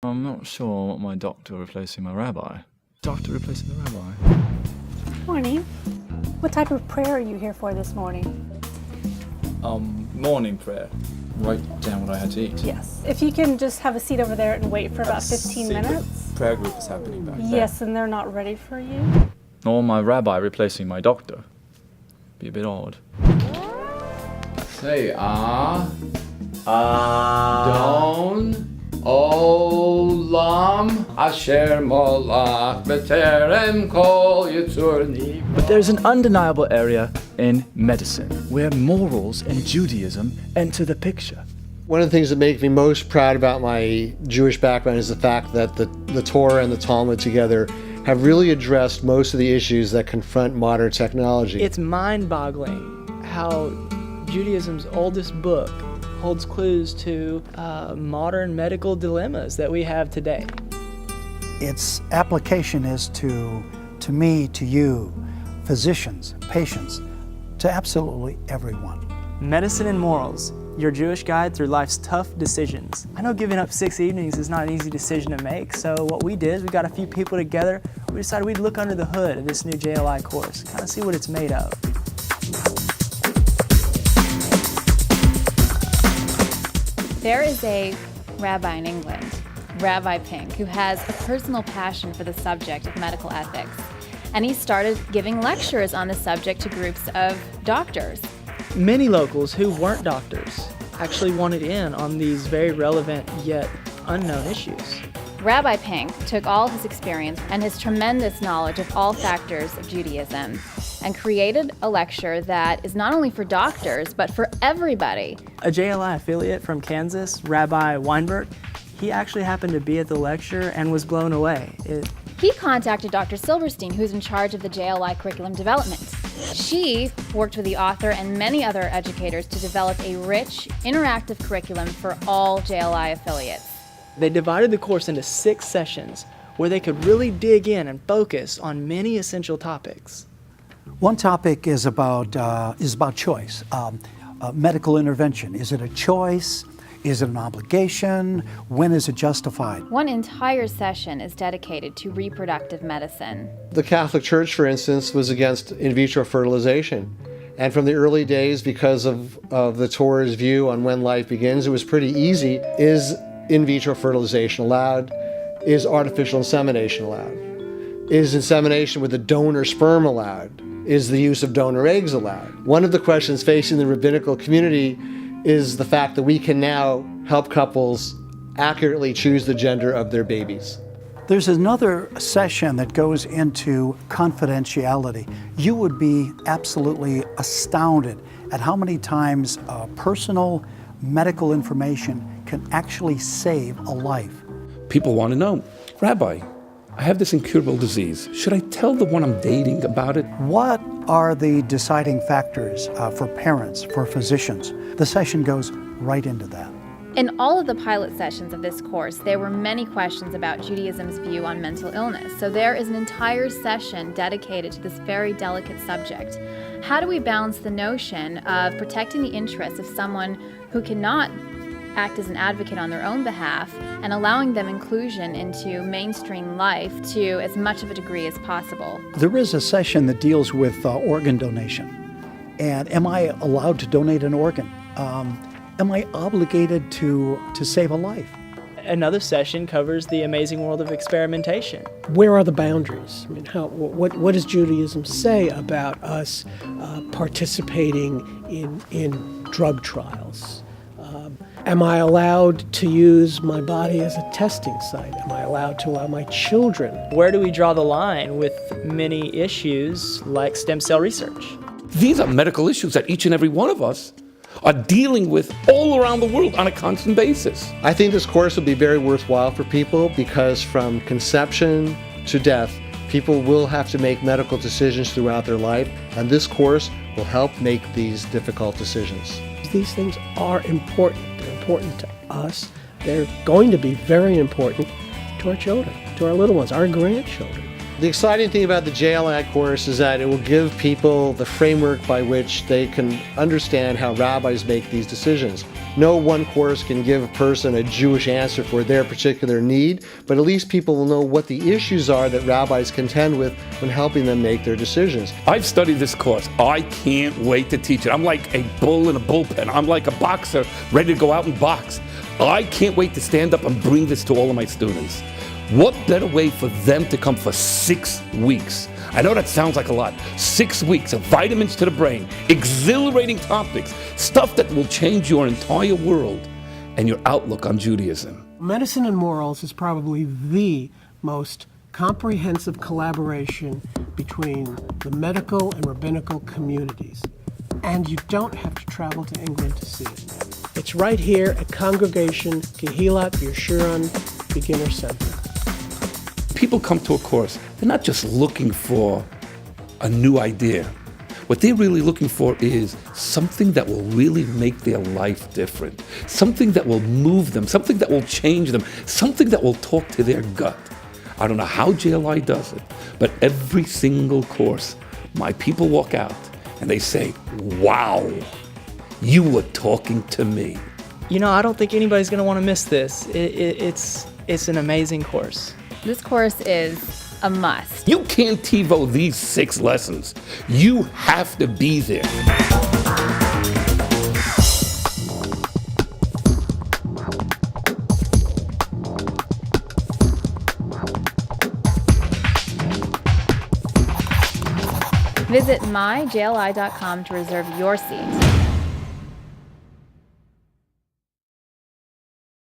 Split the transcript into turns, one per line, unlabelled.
I'm not sure what my doctor replacing my rabbi. Doctor replacing the rabbi.
Morning. What type of prayer are you here for this morning?
Morning prayer. Write down what I had to eat.
Yes. If you can just have a seat over there and wait for about 15 minutes.
The prayer group is happening back there.
Yes, and they're not ready for you.
Or my rabbi replacing my doctor. Be a bit odd.
Say Adon Olam Asher Molach B'terem Kol Yitzurni.
But there's an undeniable area in medicine where morals and Judaism enter the picture.
One of the things that makes me most proud about my Jewish background is the fact that the Torah and the Talmud together have really addressed most of the issues that confront modern technology.
It's mind-boggling how Judaism's oldest book holds clues to modern medical dilemmas that we have today.
Its application is to me, to you, physicians, patients, to absolutely everyone.
Medicine and Morals, your Jewish guide through life's tough decisions. I know giving up 6 evenings is not an easy decision to make, so what we did is we got a few people together, we decided we'd look under the hood of this new JLI course, kind of see what it's made of.
There is a rabbi in England, Rabbi Pink, who has a personal passion for the subject of medical ethics. And he started giving lectures on the subject to groups of doctors.
Many locals who weren't doctors actually wanted in on these very relevant yet unknown issues.
Rabbi Pink took all his experience and his tremendous knowledge of all factors of Judaism and created a lecture that is not only for doctors, but for everybody.
A JLI affiliate from Kansas, Rabbi Weinberg, he actually happened to be at the lecture and was blown away.
He contacted Dr. Silverstein, who's in charge of the JLI curriculum development. She worked with the author and many other educators to develop a rich, interactive curriculum for all JLI affiliates.
They divided the course into 6 sessions where they could really dig in and focus on many essential topics.
One topic is about choice, medical intervention. Is it a choice? Is it an obligation? When is it justified?
One entire session is dedicated to reproductive medicine.
The Catholic Church, for instance, was against in vitro fertilization. And from the early days, because of the Torah's view on when life begins, it was pretty easy. Is in vitro fertilization allowed? Is artificial insemination allowed? Is insemination with a donor sperm allowed? Is the use of donor eggs allowed? One of the questions facing the rabbinical community is the fact that we can now help couples accurately choose the gender of their babies.
There's another session that goes into confidentiality. You would be absolutely astounded at how many times personal medical information can actually save a life.
People want to know, Rabbi, I have this incurable disease. Should I tell the one I'm dating about it?
What are the deciding factors for parents, for physicians? The session goes right into that.
In all of the pilot sessions of this course, there were many questions about Judaism's view on mental illness. So there is an entire session dedicated to this very delicate subject. How do we balance the notion of protecting the interests of someone who cannot act as an advocate on their own behalf and allowing them inclusion into mainstream life to as much of a degree as possible?
There is a session that deals with organ donation. And am I allowed to donate an organ? Am I obligated to save a life?
Another session covers the amazing world of experimentation.
Where are the boundaries? I mean, what does Judaism say about us participating in drug trials? Am I allowed to use my body as a testing site? Am I allowed to allow my children?
Where do we draw the line with many issues like stem cell research?
These are medical issues that each and every one of us are dealing with all around the world on a constant basis.
I think this course will be very worthwhile for people because from conception to death, people will have to make medical decisions throughout their life, and this course will help make these difficult decisions.
These things are important. They're important to us. They're going to be very important to our children, to our little ones, our grandchildren.
The exciting thing about the JLI course is that it will give people the framework by which they can understand how rabbis make these decisions. No one course can give a person a Jewish answer for their particular need, but at least people will know what the issues are that rabbis contend with when helping them make their decisions.
I've studied this course. I can't wait to teach it. I'm like a bull in a bullpen. I'm like a boxer ready to go out and box. I can't wait to stand up and bring this to all of my students. What better way for them to come for 6 weeks? I know that sounds like a lot. 6 weeks of vitamins to the brain, exhilarating topics, stuff that will change your entire world and your outlook on Judaism.
Medicine and Morals is probably the most comprehensive collaboration between the medical and rabbinical communities. And you don't have to travel to England to see it. It's right here at Congregation Kehilath Jeshurun Beginner Center.
People come to a course, they're not just looking for a new idea. What they're really looking for is something that will really make their life different, something that will move them, something that will change them, something that will talk to their gut. I don't know how JLI does it, but every single course, my people walk out and they say, wow, you were talking to me.
You know, I don't think anybody's going to want to miss this. It's an amazing course.
This course is a must.
You can't TiVo these 6 lessons. You have to be there.
Visit myjli.com to reserve your seat.